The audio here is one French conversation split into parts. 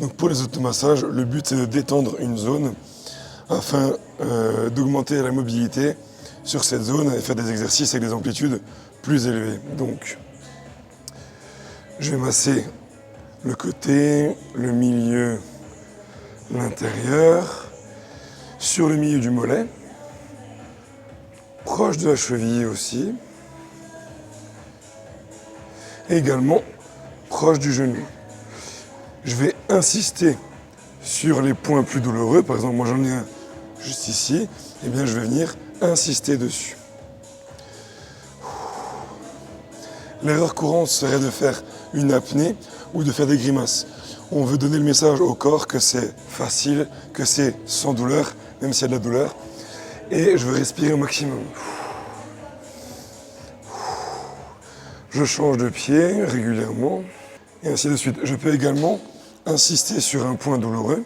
Donc pour les automassages, le but c'est de détendre une zone afin d'augmenter la mobilité sur cette zone et faire des exercices avec des amplitudes plus élevées. Donc je vais masser le côté, le milieu, l'intérieur, sur le milieu du mollet, proche de la cheville aussi, et également proche du genou. Je vais insister sur les points plus douloureux, par exemple moi j'en ai un juste ici, et bien je vais venir insister dessus. L'erreur courante serait de faire une apnée ou de faire des grimaces. On veut donner le message au corps que c'est facile, que c'est sans douleur, même s'il y a de la douleur. Et je veux respirer au maximum. Je change de pied régulièrement, et ainsi de suite. Je peux également insister sur un point douloureux.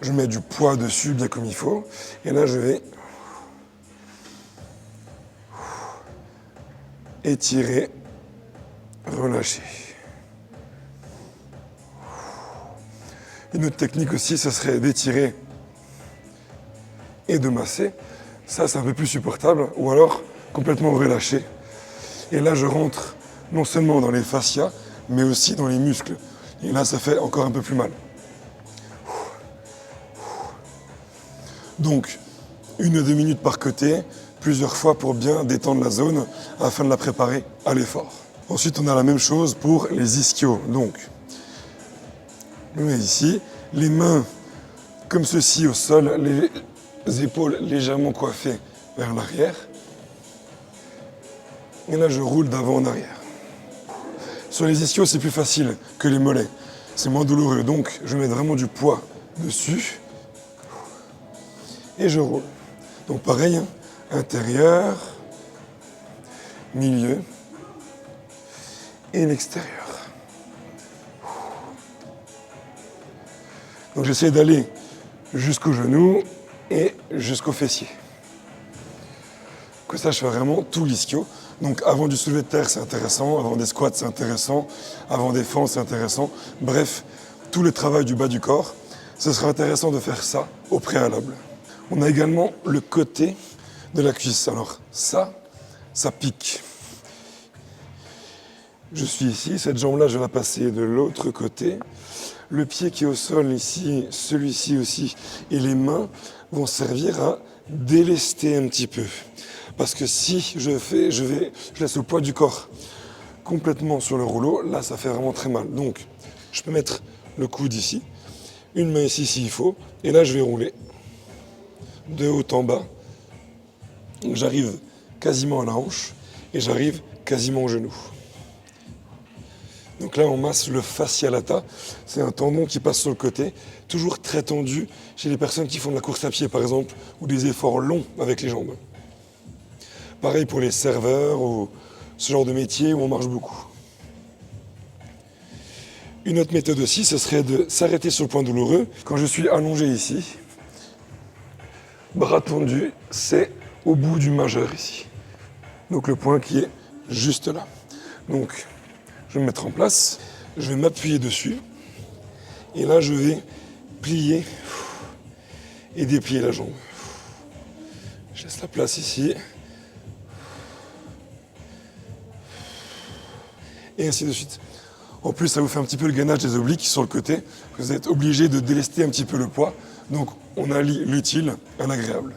Je mets du poids dessus bien comme il faut. Et là, je vais étirer, relâcher. Une autre technique aussi, ce serait d'étirer et de masser. Ça, c'est un peu plus supportable. Ou alors, complètement relâcher. Et là, je rentre non seulement dans les fascias, mais aussi dans les muscles. Et là, ça fait encore un peu plus mal. Donc, 1 à 2 minutes par côté, plusieurs fois pour bien détendre la zone, afin de la préparer à l'effort. Ensuite, on a la même chose pour les ischios. Donc, je mets ici, les mains comme ceci au sol, les épaules légèrement coiffées vers l'arrière. Et là, je roule d'avant en arrière. Sur les ischios, c'est plus facile que les mollets. C'est moins douloureux. Donc, je mets vraiment du poids dessus. Et je roule. Donc, pareil, hein, intérieur, milieu et l'extérieur. Donc, j'essaie d'aller jusqu'au genou et jusqu'au fessier. Comme ça, je fais vraiment tout l'ischio. Donc avant du soulevé de terre, c'est intéressant, avant des squats, c'est intéressant, avant des fentes, c'est intéressant. Bref, tout le travail du bas du corps, ce sera intéressant de faire ça au préalable. On a également le côté de la cuisse. Alors ça pique. Je suis ici, cette jambe-là, je vais la passer de l'autre côté. Le pied qui est au sol ici, celui-ci aussi, et les mains vont servir à délester un petit peu. Parce que si je laisse le poids du corps complètement sur le rouleau, là ça fait vraiment très mal. Donc je peux mettre le coude ici, une main ici s'il faut, et là je vais rouler de haut en bas. Donc j'arrive quasiment à la hanche et j'arrive quasiment au genou. Donc là on masse le fascia lata, c'est un tendon qui passe sur le côté, toujours très tendu chez les personnes qui font de la course à pied par exemple, ou des efforts longs avec les jambes. Pareil pour les serveurs ou ce genre de métier où on marche beaucoup. Une autre méthode aussi, ce serait de s'arrêter sur le point douloureux. Quand je suis allongé ici, bras tendus, c'est au bout du majeur ici. Donc le point qui est juste là. Donc je vais me mettre en place, je vais m'appuyer dessus. Et là je vais plier et déplier la jambe. Je laisse la place ici. Et ainsi de suite. En plus, ça vous fait un petit peu le gainage des obliques sur le côté. Vous êtes obligé de délester un petit peu le poids. Donc, on allie l'utile à l'agréable.